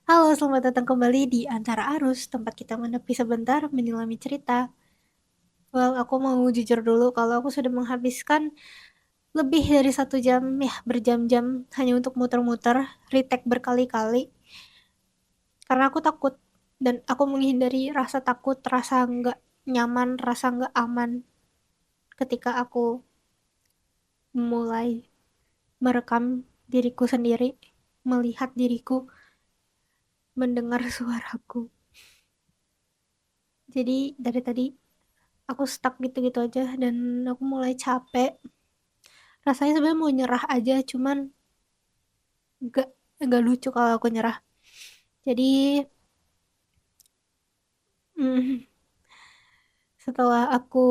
Halo, selamat datang kembali di Antara Arus, tempat kita menepi sebentar menyelami cerita. Well, aku mau jujur dulu kalau aku sudah menghabiskan lebih dari 1 jam, ya berjam-jam hanya untuk muter-muter, retake berkali-kali, karena aku takut. Dan aku menghindari rasa takut, rasa nggak nyaman, rasa nggak aman ketika aku mulai merekam diriku sendiri, melihat diriku, mendengar suaraku. Jadi dari tadi aku stuck gitu-gitu aja dan aku mulai capek. Rasanya sebenarnya mau nyerah aja, cuman nggak nggak lucu kalau aku nyerah. Jadi mm, setelah aku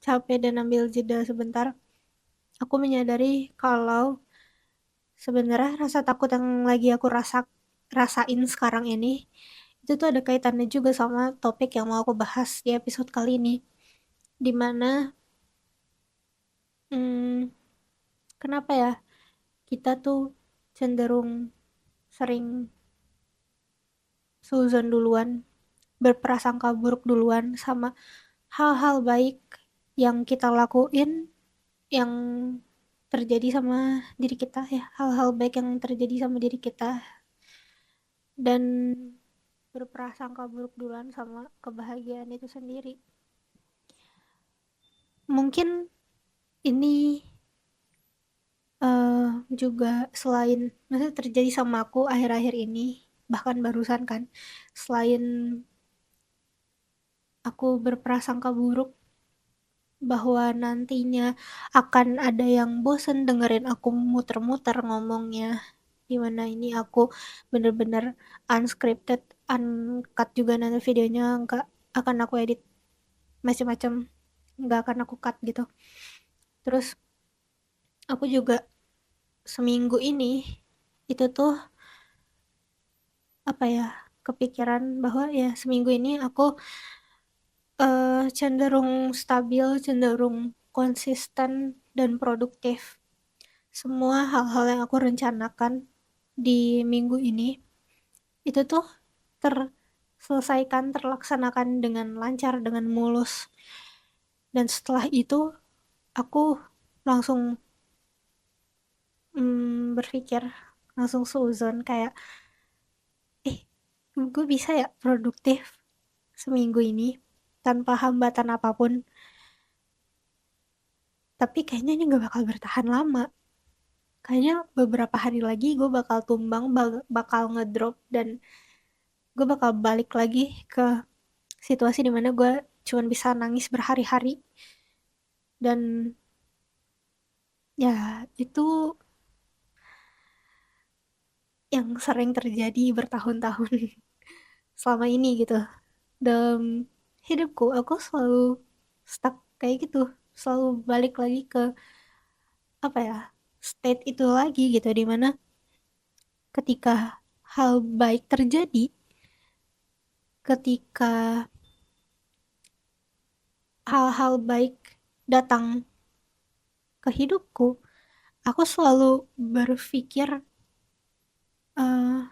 capek dan ambil jeda sebentar, aku menyadari kalau sebenarnya rasa takut yang lagi aku rasain sekarang ini itu tuh ada kaitannya juga sama topik yang mau aku bahas di episode kali ini, dimana kenapa ya kita tuh cenderung sering suzon duluan, berprasangka buruk duluan sama hal-hal baik yang kita lakuin, yang terjadi sama diri kita ya, hal-hal baik yang terjadi sama diri kita, dan berprasangka buruk duluan sama kebahagiaan itu sendiri. Mungkin ini juga selain maksudnya terjadi sama aku akhir-akhir ini, bahkan barusan kan, selain aku berprasangka buruk bahwa nantinya akan ada yang bosen dengerin aku muter-muter ngomongnya, dimana ini aku bener-bener unscripted, uncut juga, nanti videonya nggak akan aku edit macam-macam, nggak akan aku cut gitu. Terus aku juga seminggu ini itu tuh apa ya, kepikiran bahwa ya seminggu ini aku cenderung stabil, cenderung konsisten dan produktif. Semua hal-hal yang aku rencanakan di minggu ini itu tuh terselesaikan, terlaksanakan dengan lancar, dengan mulus. Dan setelah itu aku langsung berpikir, langsung suzon kayak, eh, gue bisa ya produktif seminggu ini tanpa hambatan apapun. Tapi kayaknya ini gak bakal bertahan lama. Kayaknya beberapa hari lagi gue bakal tumbang, bakal ngedrop, dan gue bakal balik lagi ke situasi dimana gue cuman bisa nangis berhari-hari. Dan ya itu yang sering terjadi bertahun-tahun selama ini gitu. Dalam hidupku aku selalu stuck kayak gitu, selalu balik lagi ke apa ya, state itu lagi gitu, dimana ketika hal baik terjadi, ketika hal-hal baik datang ke hidupku, aku selalu berpikir, eh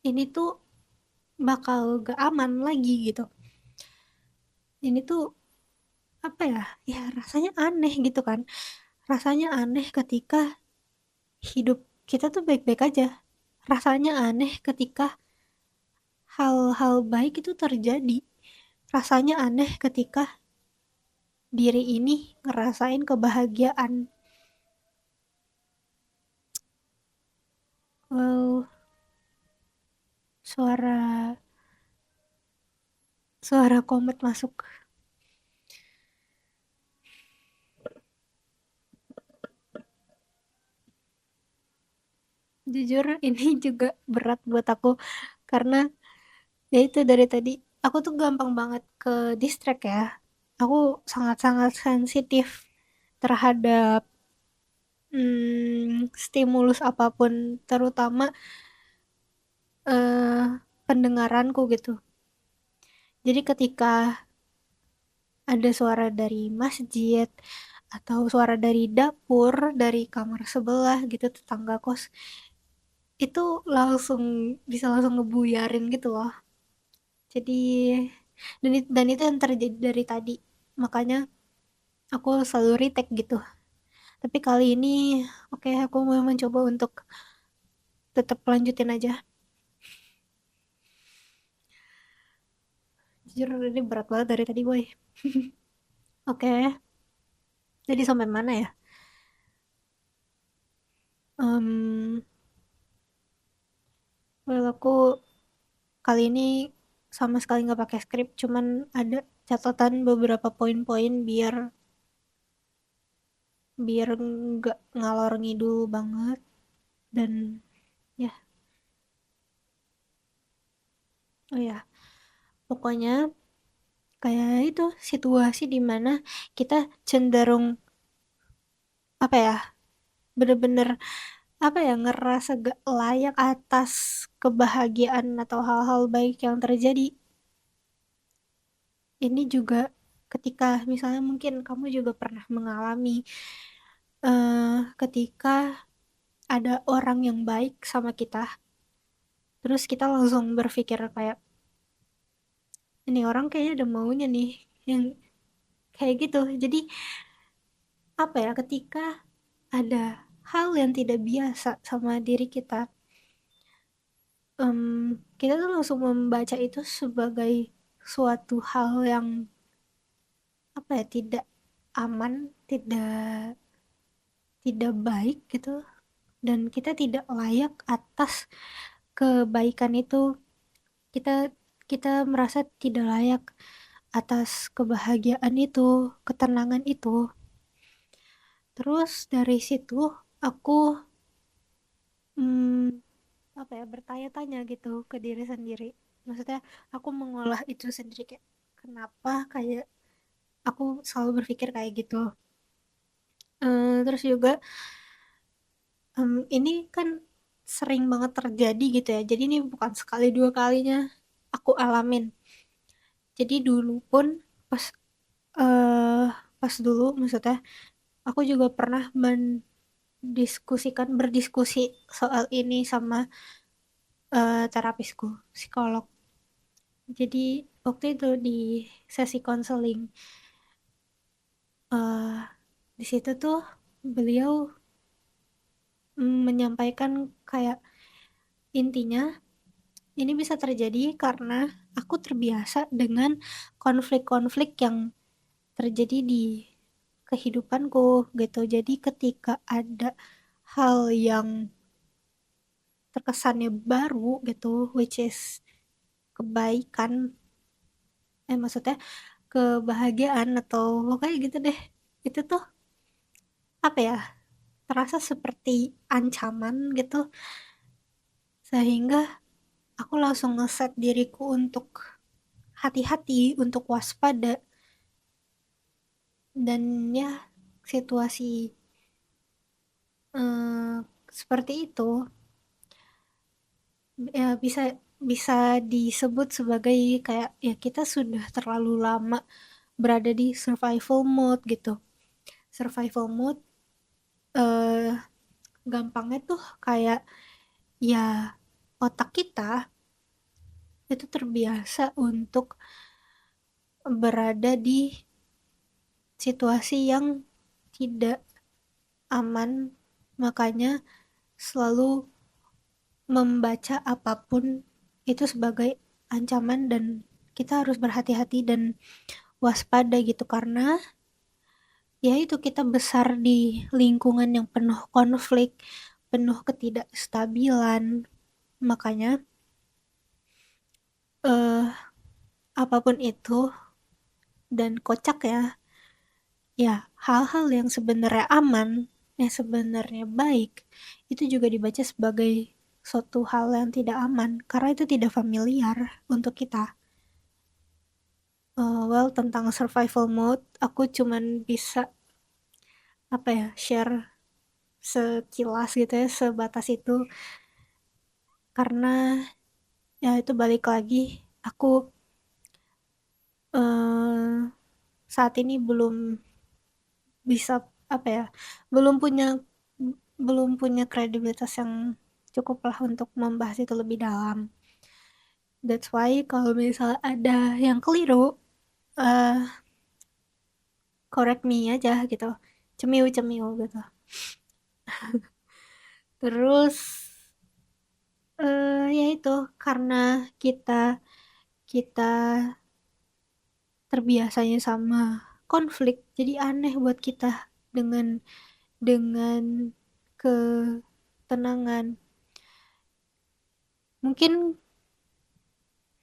ini tuh bakal gak aman lagi gitu. Ini tuh apa ya? Ya rasanya aneh gitu kan. Rasanya aneh ketika hidup kita tuh baik-baik aja. Rasanya aneh ketika hal-hal baik itu terjadi. Rasanya aneh ketika diri ini ngerasain kebahagiaan. Well, suara suara komet masuk. Jujur ini juga berat buat aku karena ya itu dari tadi aku tuh gampang banget ke distract ya. Aku sangat-sangat sensitif terhadap stimulus apapun, terutama eh, pendengaranku gitu. Jadi ketika ada suara dari masjid atau suara dari dapur, dari kamar sebelah gitu, tetangga kos, itu langsung bisa langsung ngebuyarin gitu loh. Jadi dan itu yang terjadi dari tadi. Makanya aku selalu retake gitu. Tapi kali ini oke, aku mau mencoba untuk tetap lanjutin aja. Jujur ini berat banget dari tadi, boy. Oke, jadi sampai mana ya? Em, well, aku kali ini sama sekali nggak pakai skrip, cuman ada catatan beberapa poin-poin biar biar nggak ngalor ngidul banget. Dan ya, oh ya, pokoknya kayak itu situasi dimana kita cenderung apa ya, bener-bener apa ya, ngerasa gak layak atas kebahagiaan atau hal-hal baik yang terjadi. Ini juga ketika misalnya mungkin kamu juga pernah mengalami ketika ada orang yang baik sama kita, terus kita langsung berpikir kayak ini orang kayaknya ada maunya nih, yang kayak gitu. Jadi apa ya, ketika ada hal yang tidak biasa sama diri kita, em, kita tuh langsung membaca itu sebagai suatu hal yang apa ya, tidak aman, tidak tidak baik gitu, dan kita tidak layak atas kebaikan itu. Kita kita merasa tidak layak atas kebahagiaan itu, ketenangan itu. Terus dari situ aku apa ya, bertanya-tanya gitu ke diri sendiri. Maksudnya aku mengolah itu sendiri kayak kenapa kayak aku selalu berpikir kayak gitu. Terus juga ini kan sering banget terjadi gitu ya. Jadi ini bukan sekali dua kalinya aku alamin. Jadi dulu pun pas eh pas dulu maksudnya aku juga pernah berdiskusi soal ini sama terapisku, psikolog. Jadi waktu itu di sesi konseling, eh di situ tuh beliau menyampaikan kayak intinya ini bisa terjadi karena aku terbiasa dengan konflik-konflik yang terjadi di kehidupanku gitu. Jadi ketika ada hal yang terkesannya baru gitu, which is kebaikan, maksudnya kebahagiaan atau pokoknya gitu deh, itu tuh apa ya, terasa seperti ancaman gitu, sehingga aku langsung ngeset diriku untuk hati-hati, untuk waspada. Dan ya, situasi eh, seperti itu ya bisa bisa disebut sebagai kayak ya kita sudah terlalu lama berada di survival mode gitu. Survival mode eh, gampangnya tuh kayak ya otak kita itu terbiasa untuk berada di situasi yang tidak aman, makanya selalu membaca apapun itu sebagai ancaman, dan kita harus berhati-hati dan waspada gitu karena ya itu kita besar di lingkungan yang penuh konflik, penuh ketidakstabilan. Makanya eh apapun itu, dan kocak ya, ya hal-hal yang sebenarnya aman, yang sebenarnya baik, itu juga dibaca sebagai suatu hal yang tidak aman karena itu tidak familiar untuk kita. Well, tentang survival mode, aku cuman bisa apa ya, share sekilas gitu ya, sebatas itu. Karena ya itu balik lagi, aku eh, saat ini belum bisa apa ya, belum punya belum punya kredibilitas yang cukuplah untuk membahas itu lebih dalam. That's why kalau misal ada yang keliru, eee, correct me aja gitu, cemiu-cemiu gitu. Terus, ya itu, karena kita kita terbiasanya sama konflik, jadi aneh buat kita dengan ketenangan. Mungkin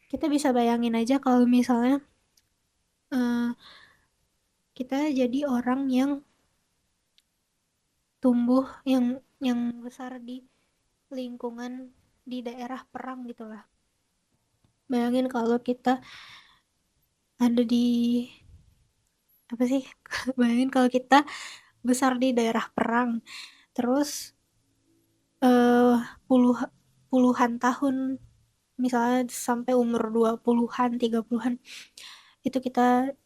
kita bisa bayangin aja kalau misalnya, eee, kita jadi orang yang tumbuh yang besar di lingkungan di daerah perang gitulah. Bayangin kalau kita ada di apa sih, bayangin kalau kita besar di daerah perang, terus, eee, puluh puluhan tahun, misalnya sampai umur 20-an, 30-an, itu kita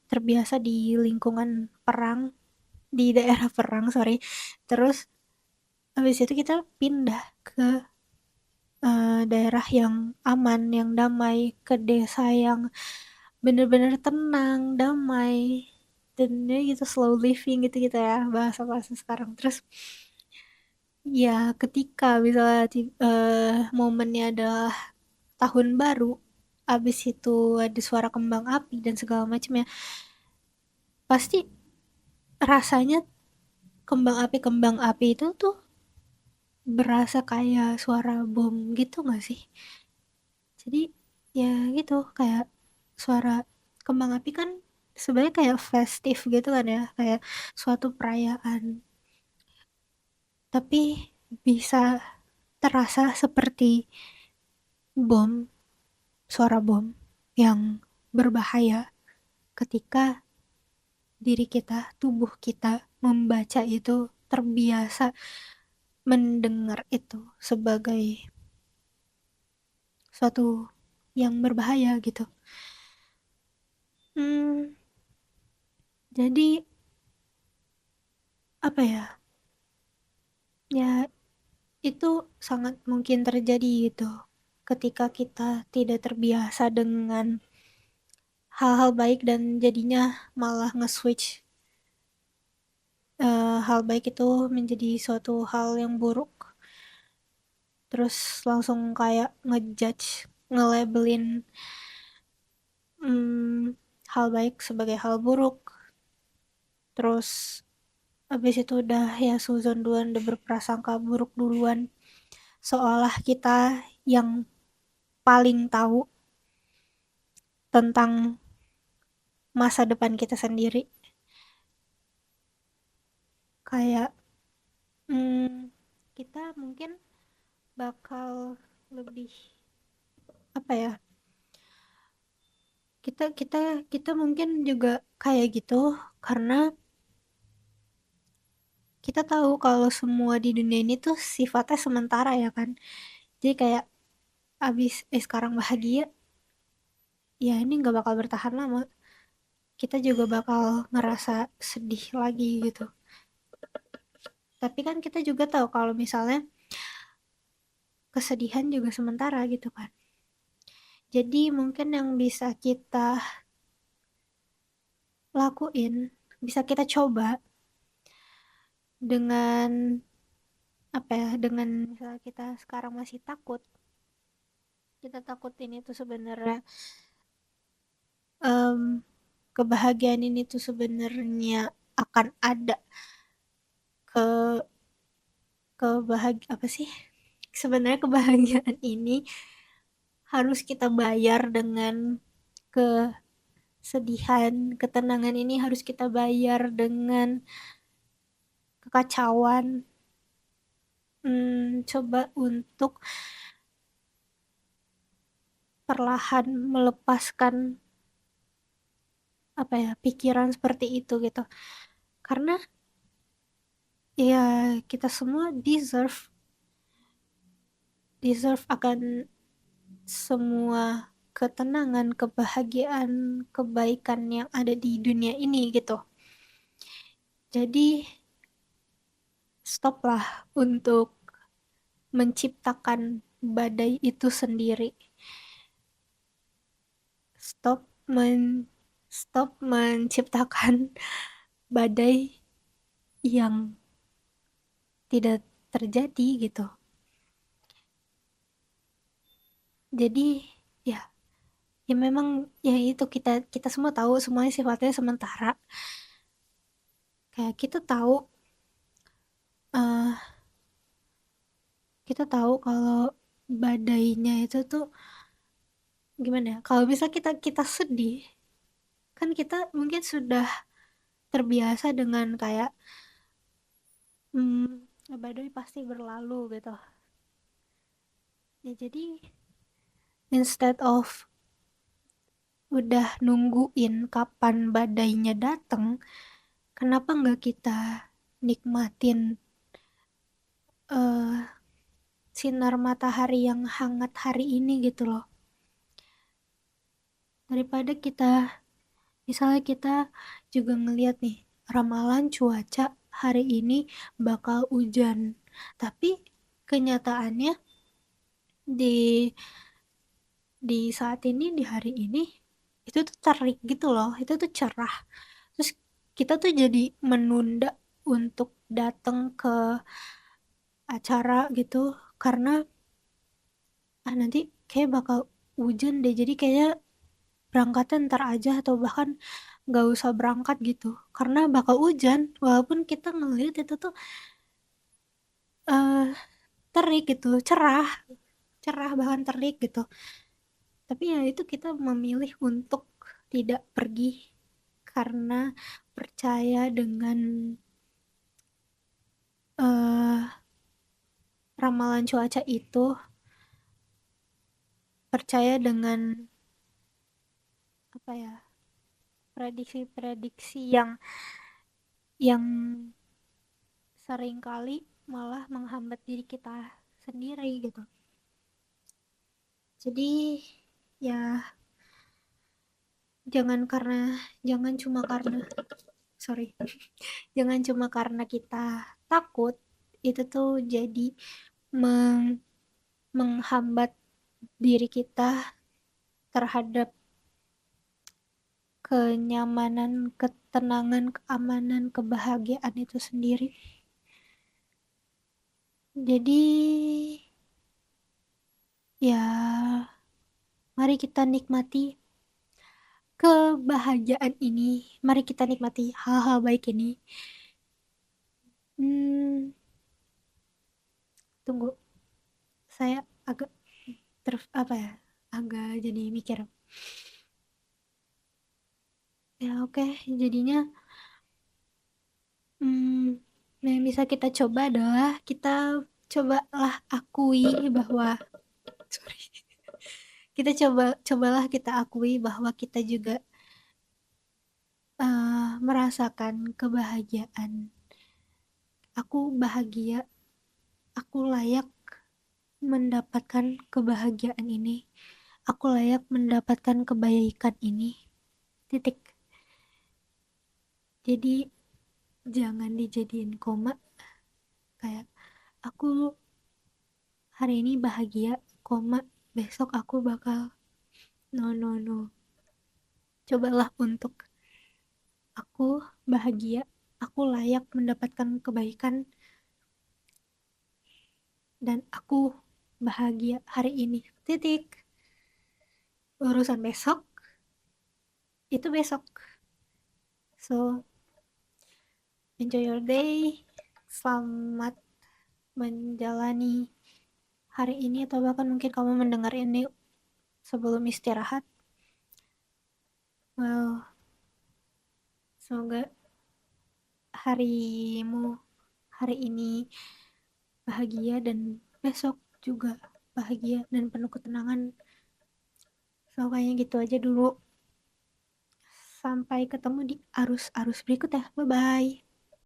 terbiasa di lingkungan perang, di daerah perang, sorry. Terus habis itu kita pindah ke, daerah yang aman, yang damai, ke desa yang bener-bener tenang, damai, dan ya gitu slow living gitu-gitu ya, bahasa-bahasa sekarang. Terus ya ketika misalnya momennya adalah tahun baru, abis itu ada suara kembang api dan segala macamnya, pasti rasanya kembang api itu tuh berasa kayak suara bom gitu gak sih? Jadi ya gitu, kayak suara kembang api kan sebenarnya kayak festif gitu kan ya, kayak suatu perayaan, tapi bisa terasa seperti bom, suara bom yang berbahaya ketika diri kita, tubuh kita membaca itu, terbiasa mendengar itu sebagai suatu yang berbahaya gitu. Hmm, jadi apa ya? Ya itu sangat mungkin terjadi gitu. Ketika kita tidak terbiasa dengan hal-hal baik dan jadinya malah nge-switch, hal baik itu menjadi suatu hal yang buruk. Terus langsung kayak nge-judge, nge-labelin, hal baik sebagai hal buruk. Terus habis itu udah ya suuzon duluan, udah berprasangka buruk duluan. Seolah kita yang paling tahu tentang masa depan kita sendiri. Kayak, kita mungkin bakal lebih, apa ya, kita kita kita mungkin juga kayak gitu karena kita tahu kalau semua di dunia ini tuh sifatnya sementara ya kan. Jadi kayak sekarang bahagia, ya ini nggak bakal bertahan lama. Kita juga bakal ngerasa sedih lagi gitu. Tapi kan kita juga tahu kalau misalnya kesedihan juga sementara gitu kan. Jadi mungkin yang bisa kita lakuin, bisa kita coba dengan apa ya, dengan misalnya kita sekarang masih takut, kita takut ini tuh sebenarnya, mmm, kebahagiaan ini tuh sebenarnya akan ada ke apa sih, sebenarnya kebahagiaan ini harus kita bayar dengan kesedihan, ketenangan ini harus kita bayar dengan kekacauan. Coba untuk perlahan melepaskan, apa ya, pikiran seperti itu gitu. Karena ya kita semua deserve akan semua ketenangan, kebahagiaan, kebaikan yang ada di dunia ini gitu. Jadi stoplah untuk menciptakan badai itu sendiri. Stop men Stop menciptakan badai yang tidak terjadi gitu. Jadi ya, ya memang ya itu kita kita semua tahu semuanya sifatnya sementara. Kayak uh, kita tahu kalau badainya itu tuh gimana ya? Kalau bisa kita kita sedih, kan kita mungkin sudah terbiasa dengan kayak badai pasti berlalu gitu. Ya jadi instead of udah nungguin kapan badainya datang, kenapa nggak kita nikmatin eh sinar matahari yang hangat hari ini gitu loh. Daripada misalnya kita juga ngeliat nih, ramalan cuaca hari ini bakal hujan. Tapi kenyataannya di saat ini, di hari ini, itu tuh terik gitu loh, itu tuh cerah. Terus kita tuh jadi menunda untuk datang ke acara gitu karena nanti kayak bakal hujan deh, jadi kayaknya berangkatnya ntar aja atau bahkan nggak usah berangkat gitu karena bakal hujan, walaupun kita ngelihat itu tuh eh terik gitu, cerah, cerah bahkan terik gitu. Tapi ya itu kita memilih untuk tidak pergi karena percaya dengan eh ramalan cuaca itu, percaya dengan apa ya, prediksi-prediksi yang seringkali malah menghambat diri kita sendiri gitu. Jadi ya jangan karena jangan cuma karena sorry jangan cuma karena kita takut itu tuh jadi meng- menghambat diri kita terhadap kenyamanan, ketenangan, keamanan, kebahagiaan itu sendiri. Jadi ya mari kita nikmati kebahagiaan ini, mari kita nikmati hal-hal baik ini. Hmm, tunggu, saya agak apa ya, agak jadi mikir. Ya oke, jadinya yang bisa kita coba adalah kita cobalah akui bahwa sorry, cobalah kita akui bahwa kita juga merasakan kebahagiaan. Aku bahagia, aku layak mendapatkan kebahagiaan ini. Aku layak mendapatkan kebaikan ini. Titik. Jadi jangan dijadiin koma kayak aku hari ini bahagia, koma besok aku bakal no no no. Cobalah untuk aku bahagia, aku layak mendapatkan kebaikan dan aku bahagia hari ini. Titik. Urusan besok itu besok. So, enjoy your day. Selamat menjalani hari ini atau bahkan mungkin kamu mendengar ini sebelum istirahat. Well, semoga harimu hari ini bahagia dan besok juga bahagia dan penuh ketenangan. So, kayaknya gitu aja dulu. Sampai ketemu di arus-arus berikut ya. Bye-bye.